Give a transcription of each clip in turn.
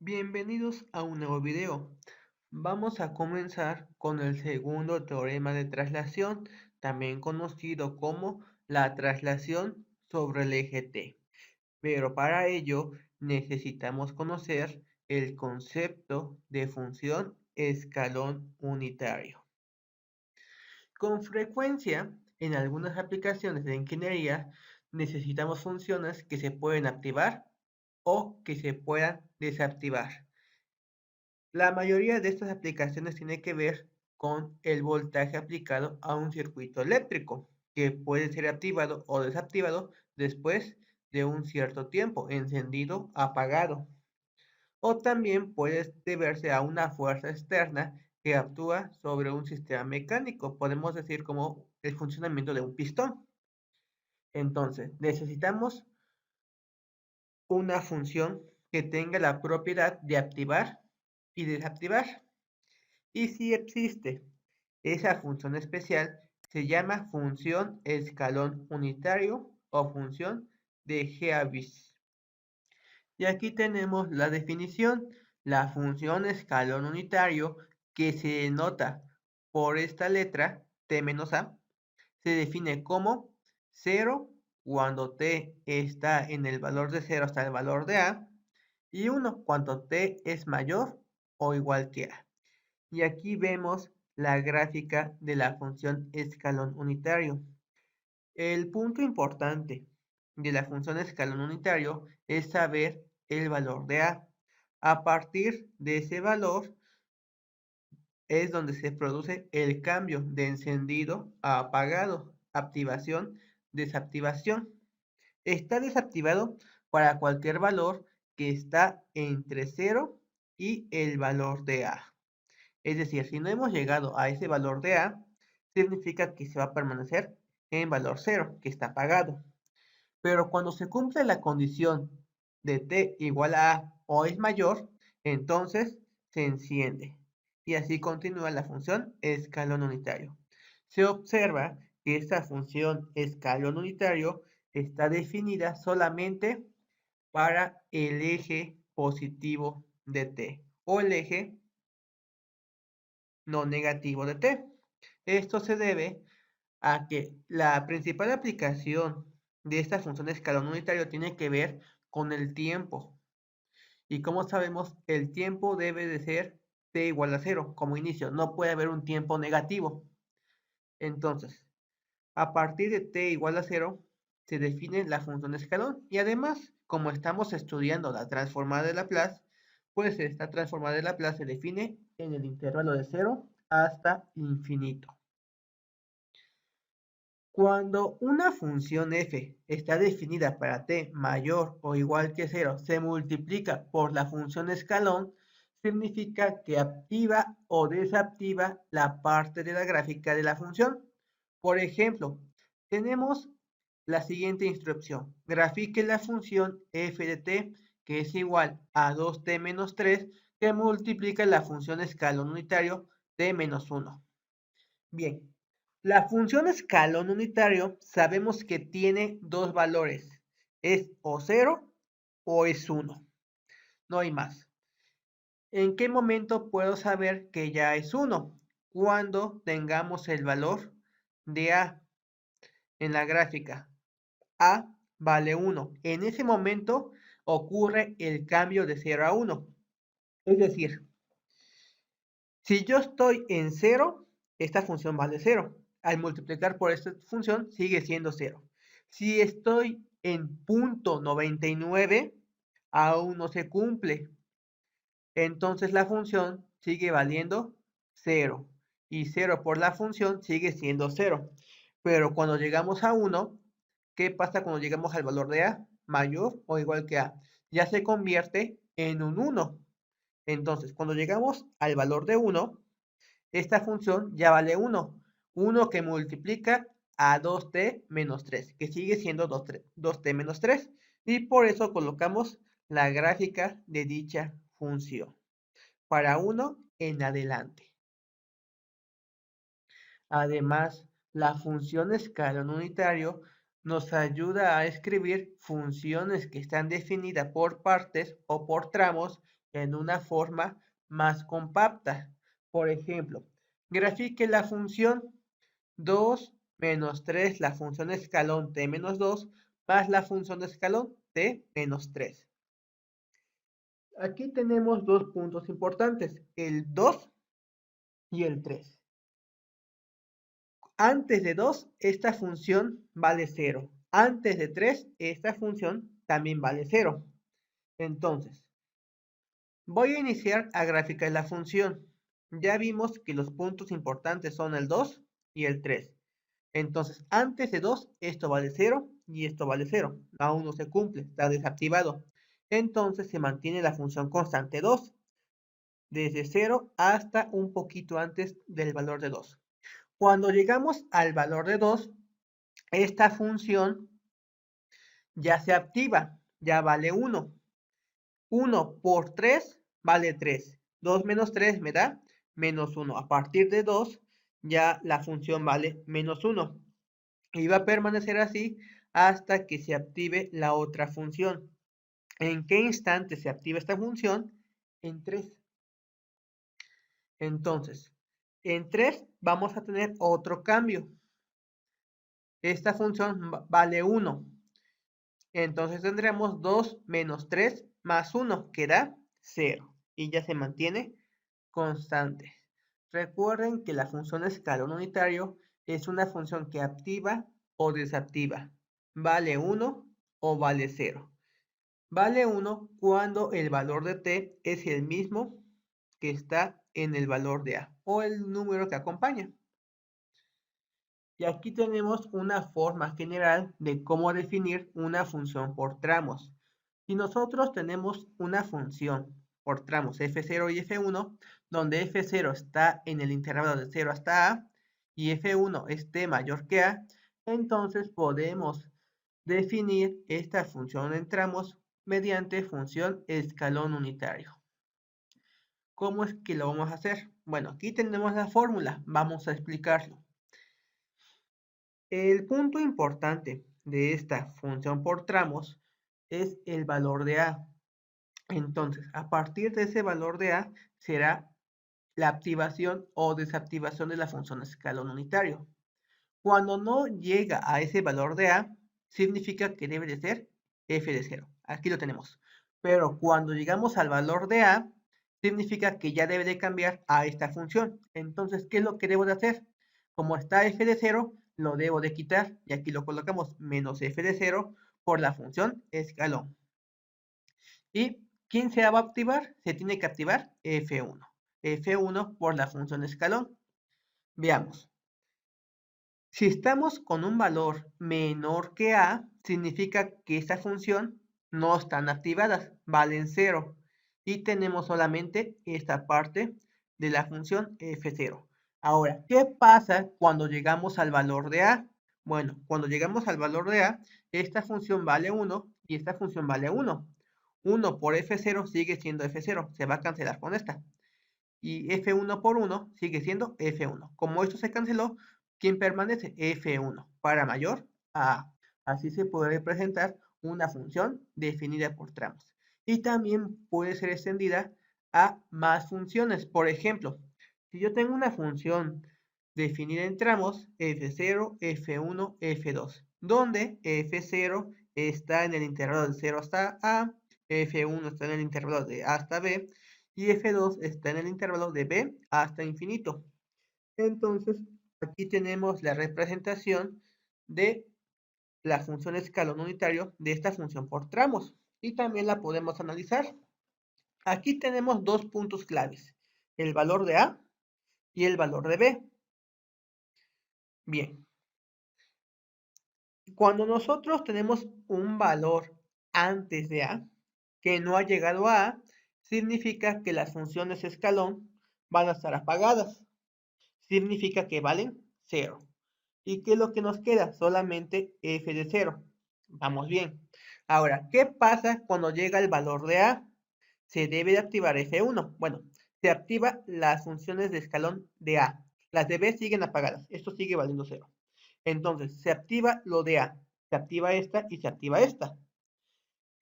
Bienvenidos a un nuevo video. Vamos a comenzar con el segundo teorema de traslación, también conocido como la traslación sobre el eje T. Pero para ello necesitamos conocer el concepto de función escalón unitario. Con frecuencia, en algunas aplicaciones de ingeniería, necesitamos funciones que se pueden activar o que se puedan desactivar. La mayoría de estas aplicaciones tiene que ver con el voltaje aplicado a un circuito eléctrico, que puede ser activado o desactivado después de un cierto tiempo, encendido, apagado. O también puede deberse a una fuerza externa que actúa sobre un sistema mecánico, podemos decir como el funcionamiento de un pistón. Entonces, necesitamos una función que tenga la propiedad de activar y desactivar. Y si existe esa función especial, se llama función escalón unitario o función de Heavis. Y aquí tenemos la definición. La función escalón unitario, que se denota por esta letra t menos a, se define como 0 cuando t está en el valor de 0 hasta el valor de a, y 1 cuando t es mayor o igual que a. Y aquí vemos la gráfica de la función escalón unitario. El punto importante de la función escalón unitario es saber el valor de a. A partir de ese valor es donde se produce el cambio de encendido a apagado, activación, desactivación. Está desactivado para cualquier valor que está entre 0 y el valor de a. Es decir, si no hemos llegado a ese valor de a, significa que se va a permanecer en valor 0, que está apagado. Pero cuando se cumple la condición de t igual a o es mayor, entonces se enciende. Y así continúa la función escalón unitario. Se observa que esta función escalón unitario está definida solamente para el eje positivo de t o el eje no negativo de t. Esto se debe a que la principal aplicación de esta función de escalón unitario tiene que ver con el tiempo. Y como sabemos, el tiempo debe de ser t igual a 0 como inicio. No puede haber un tiempo negativo. Entonces, a partir de t igual a 0, se define la función de escalón. Y además, como estamos estudiando la transformada de Laplace, pues esta transformada de Laplace se define en el intervalo de 0 hasta infinito. Cuando una función f está definida para t mayor o igual que 0 se multiplica por la función escalón, significa que activa o desactiva la parte de la gráfica de la función. Por ejemplo, tenemos la siguiente instrucción. Grafique la función f de t, que es igual a 2t menos 3, que multiplica la función escalón unitario t menos 1. Bien, la función escalón unitario sabemos que tiene dos valores. Es o 0 o es 1. No hay más. ¿En qué momento puedo saber que ya es 1? Cuando tengamos el valor de a en la gráfica. A vale 1. En ese momento ocurre el cambio de 0 a 1. Es decir, si yo estoy en 0, esta función vale 0. Al multiplicar por esta función sigue siendo 0. Si estoy en punto 99, aún no se cumple. Entonces la función sigue valiendo 0. Y 0 por la función sigue siendo 0. Pero cuando llegamos a 1, ¿qué pasa cuando llegamos al valor de a? Mayor o igual que a. Ya se convierte en un 1. Entonces, cuando llegamos al valor de 1, esta función ya vale 1. 1 que multiplica a 2t menos 3, que sigue siendo 2t menos 3. Y por eso colocamos la gráfica de dicha función. Para 1 en adelante. Además, la función escalón unitario nos ayuda a escribir funciones que están definidas por partes o por tramos en una forma más compacta. Por ejemplo, grafique la función 2 menos 3, la función escalón t menos 2, más la función de escalón t menos 3. Aquí tenemos dos puntos importantes, el 2 y el 3. Antes de 2, esta función vale 0. Antes de 3, esta función también vale 0. Entonces, voy a iniciar a graficar la función. Ya vimos que los puntos importantes son el 2 y el 3. Entonces, antes de 2, esto vale 0 y esto vale 0. Aún no se cumple, está desactivado. Entonces, se mantiene la función constante 2, desde 0 hasta un poquito antes del valor de 2. Cuando llegamos al valor de 2, esta función ya se activa, ya vale 1. 1 por 3 vale 3. 2 menos 3 me da menos 1. A partir de 2, ya la función vale menos 1. Y va a permanecer así hasta que se active la otra función. ¿En qué instante se activa esta función? En 3. Entonces, en 3 vamos a tener otro cambio. Esta función vale 1. Entonces tendremos 2 menos 3 más 1, que da 0. Y ya se mantiene constante. Recuerden que la función escalón unitario es una función que activa o desactiva. Vale 1 o vale 0. Vale 1 cuando el valor de t es el mismo que está en el valor de a o el número que acompaña. Y aquí tenemos una forma general de cómo definir una función por tramos. Si nosotros tenemos una función por tramos f0 y f1, donde f0 está en el intervalo de 0 hasta a y f1 es t mayor que a, entonces podemos definir esta función en tramos mediante función escalón unitario. ¿Cómo es que lo vamos a hacer? Bueno, aquí tenemos la fórmula, vamos a explicarlo. El punto importante de esta función por tramos es el valor de a. Entonces, a partir de ese valor de a será la activación o desactivación de la función escalón unitario. Cuando no llega a ese valor de a, significa que debe de ser f de 0. Aquí lo tenemos. Pero cuando llegamos al valor de a, significa que ya debe de cambiar a esta función. Entonces, ¿qué es lo que debo de hacer? Como está f de 0, lo debo de quitar. Y aquí lo colocamos menos f de 0 por la función escalón. ¿Y quién se va a activar? Se tiene que activar f1. f1 por la función escalón. Veamos. Si estamos con un valor menor que a, significa que esta función no están activadas, valen 0. Y tenemos solamente esta parte de la función f0. Ahora, ¿qué pasa cuando llegamos al valor de a? Bueno, cuando llegamos al valor de a, esta función vale 1 y esta función vale 1. 1 por f0 sigue siendo f0, se va a cancelar con esta. Y f1 por 1 sigue siendo f1. Como esto se canceló, ¿quién permanece? f1 para mayor a. Así se puede representar una función definida por tramos. Y también puede ser extendida a más funciones. Por ejemplo, si yo tengo una función definida en tramos f0, f1, f2, donde f0 está en el intervalo de 0 hasta a, f1 está en el intervalo de a hasta b, y f2 está en el intervalo de b hasta infinito. Entonces, aquí tenemos la representación de la función escalón unitario de esta función por tramos. Y también la podemos analizar. Aquí tenemos dos puntos claves, el valor de a y el valor de b. Bien, cuando nosotros tenemos un valor antes de a que no ha llegado a a, significa que las funciones escalón van a estar apagadas. Significa que valen 0. ¿Y qué es lo que nos queda? Solamente f de 0. Vamos bien. Ahora, ¿qué pasa cuando llega el valor de a? Se debe de activar f1. Bueno, se activa las funciones de escalón de a. Las de b siguen apagadas. Esto sigue valiendo 0. Entonces, se activa lo de a. Se activa esta y se activa esta.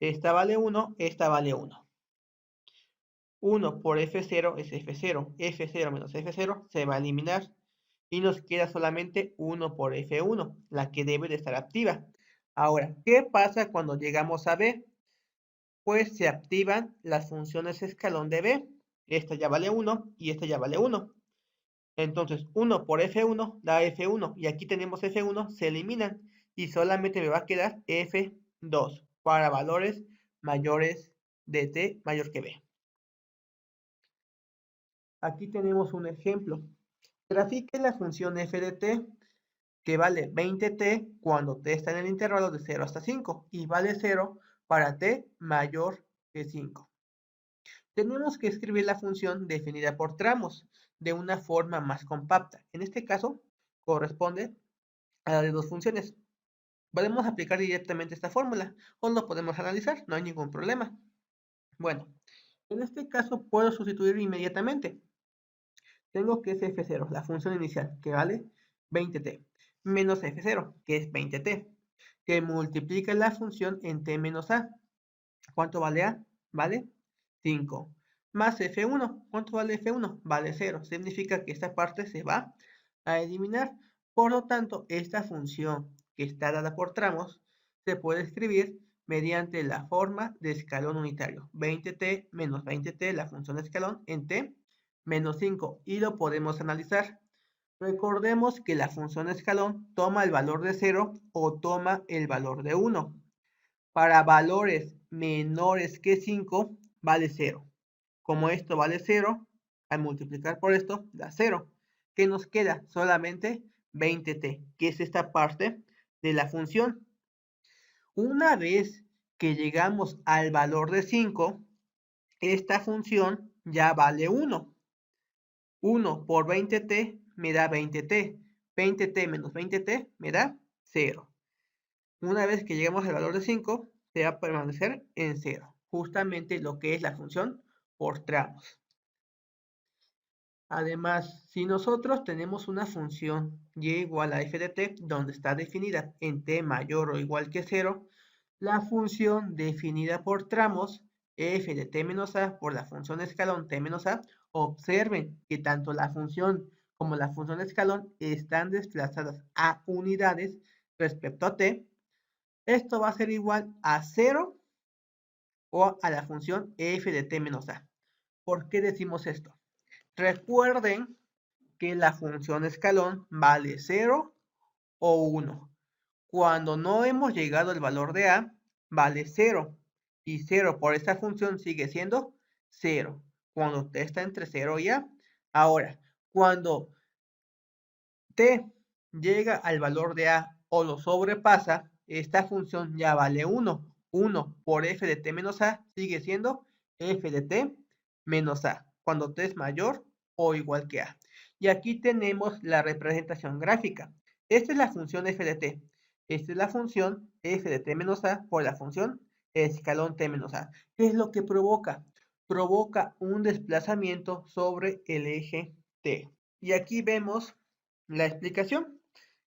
Esta vale 1, esta vale 1. 1 por F0 es F0. F0 menos F0 se va a eliminar. Y nos queda solamente 1 por F1, la que debe de estar activa. Ahora, ¿qué pasa cuando llegamos a B? Pues se activan las funciones escalón de B. Esta ya vale 1 y esta ya vale 1. Entonces, 1 por F1 da F1 y aquí tenemos F1, se eliminan y solamente me va a quedar F2 para valores mayores de T mayor que B. Aquí tenemos un ejemplo. Grafique la función f de t que vale 20t cuando t está en el intervalo de 0 hasta 5 y vale 0 para t mayor que 5. Tenemos que escribir la función definida por tramos de una forma más compacta. En este caso, corresponde a la de dos funciones. Podemos aplicar directamente esta fórmula o lo podemos analizar, no hay ningún problema. Bueno, en este caso puedo sustituir inmediatamente. Tengo que es f0, la función inicial, que vale 20t, menos f0, que es 20t, que multiplica la función en t menos a. ¿Cuánto vale a? Vale 5. Más f1. ¿Cuánto vale f1? Vale 0. Significa que esta parte se va a eliminar. Por lo tanto, esta función que está dada por tramos se puede escribir mediante la forma de escalón unitario. 20t menos 20t, la función de escalón, en t menos 5. Y lo podemos analizar. Recordemos que la función de escalón toma el valor de 0 o toma el valor de 1. Para valores menores que 5, vale 0. Como esto vale 0, al multiplicar por esto, da 0. ¿Qué nos queda? Solamente 20t, que es esta parte de la función. Una vez que llegamos al valor de 5, esta función ya vale 1. 1 por 20t me da 20t. 20t menos 20t me da 0. Una vez que lleguemos al valor de 5, se va a permanecer en 0. Justamente lo que es la función por tramos. Además, si nosotros tenemos una función y igual a f de t, donde está definida en t mayor o igual que 0, la función definida por tramos, f de t menos a por la función de escalón t menos a, observen que tanto la función como la función de escalón están desplazadas a unidades respecto a t. Esto va a ser igual a 0 o a la función f de t menos a. ¿Por qué decimos esto? Recuerden que la función escalón vale 0 o 1. Cuando no hemos llegado al valor de a, vale 0. Y 0 por esta función sigue siendo 0. Cuando t está entre 0 y a. Ahora, cuando t llega al valor de a o lo sobrepasa, esta función ya vale 1. 1 por f de t menos a sigue siendo f de t menos a, cuando t es mayor o igual que a. Y aquí tenemos la representación gráfica. Esta es la función f de t. Esta es la función f de t menos a por la función escalón t menos a. ¿Qué es lo que provoca? Provoca un desplazamiento sobre el eje t. Y aquí vemos la explicación,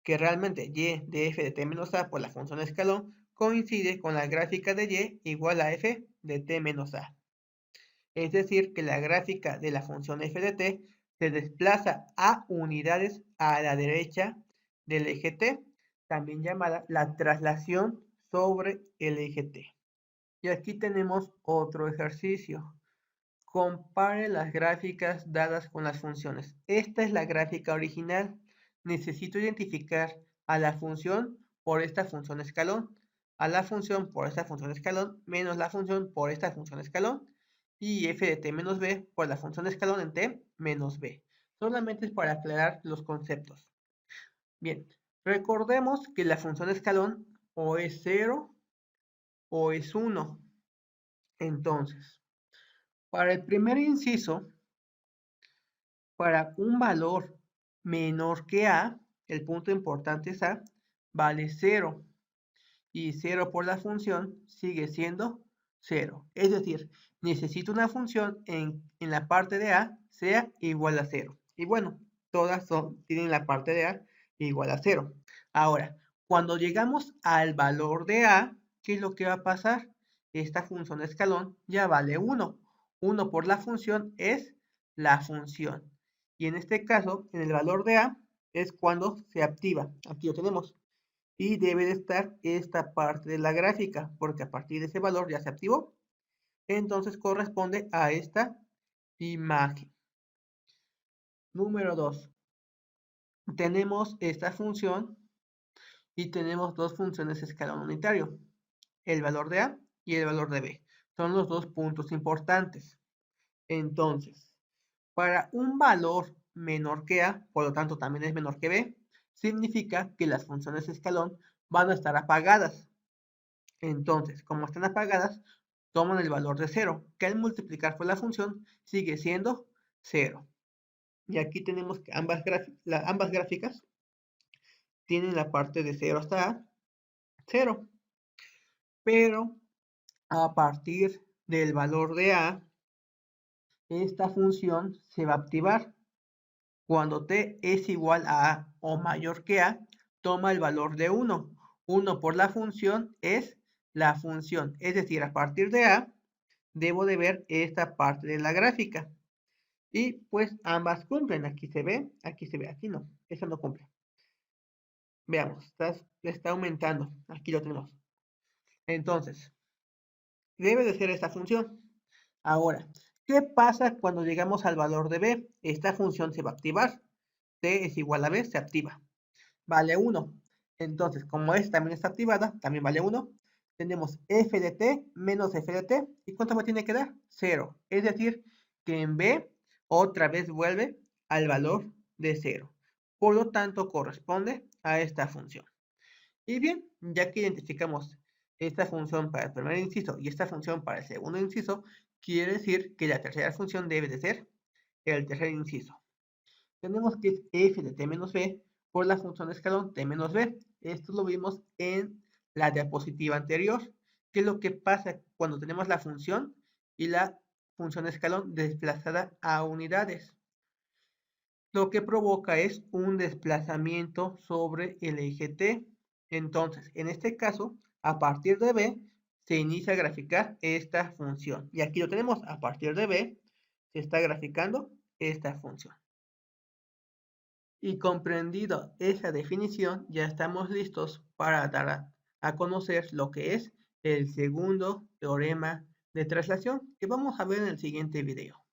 que realmente y de f de t menos a por la función escalón coincide con la gráfica de y igual a f de t menos a. Es decir, que la gráfica de la función f de t se desplaza a unidades a la derecha del eje t, también llamada la traslación sobre el eje t. Y aquí tenemos otro ejercicio. Compare las gráficas dadas con las funciones. Esta es la gráfica original. Necesito identificar a la función por esta función escalón, a la función por esta función escalón, menos la función por esta función escalón, y f de t menos b por la función escalón en t menos b. Solamente es para aclarar los conceptos. Bien, recordemos que la función escalón o es 0 o es 1. Entonces, para el primer inciso, para un valor menor que a, el punto importante es a, vale 0. Y 0 por la función sigue siendo 0. Es decir, necesito una función en la parte de a sea igual a 0. Y bueno, todas tienen la parte de a igual a 0. Ahora, cuando llegamos al valor de a, ¿qué es lo que va a pasar? Esta función de escalón ya vale 1. 1 por la función es la función. Y en este caso, en el valor de A es cuando se activa. Aquí lo tenemos. Y debe de estar esta parte de la gráfica, porque a partir de ese valor ya se activó. Entonces corresponde a esta imagen. Número 2. Tenemos esta función y tenemos dos funciones de escalón unitario. El valor de A y el valor de B. Son los dos puntos importantes. Entonces, para un valor menor que A, por lo tanto también es menor que B, significa que las funciones de escalón van a estar apagadas. Entonces, como están apagadas, toman el valor de 0, que al multiplicar por la función sigue siendo 0. Y aquí tenemos que ambas gráficas tienen la parte de 0 hasta 0. Pero a partir del valor de A, esta función se va a activar. Cuando t es igual a A o mayor que A, toma el valor de 1. 1 por la función es la función. Es decir, a partir de A, debo de ver esta parte de la gráfica. Y pues ambas cumplen. Aquí se ve, aquí no. Esa no cumple. Veamos, está aumentando. Aquí lo tenemos. Entonces, debe de ser esta función. Ahora, ¿qué pasa cuando llegamos al valor de B? Esta función se va a activar. T es igual a B, se activa. Vale 1. Entonces, como esta también está activada, también vale 1. Tenemos f de t menos f de t. ¿Y cuánto me tiene que dar? 0. Es decir, que en B otra vez vuelve al valor de 0. Por lo tanto, corresponde a esta función. Y bien, ya que identificamos esta función para el primer inciso y esta función para el segundo inciso, quiere decir que la tercera función debe de ser el tercer inciso. Tenemos que es f de t menos b por la función de escalón t menos b. Esto lo vimos en la diapositiva anterior. ¿Qué es lo que pasa cuando tenemos la función y la función de escalón desplazada a unidades? Lo que provoca es un desplazamiento sobre el eje t. Entonces, en este caso, a partir de b, se inicia a graficar esta función. Y aquí lo tenemos, a partir de b, se está graficando esta función. Y comprendido esa definición, ya estamos listos para dar a conocer lo que es el segundo teorema de traslación, que vamos a ver en el siguiente video.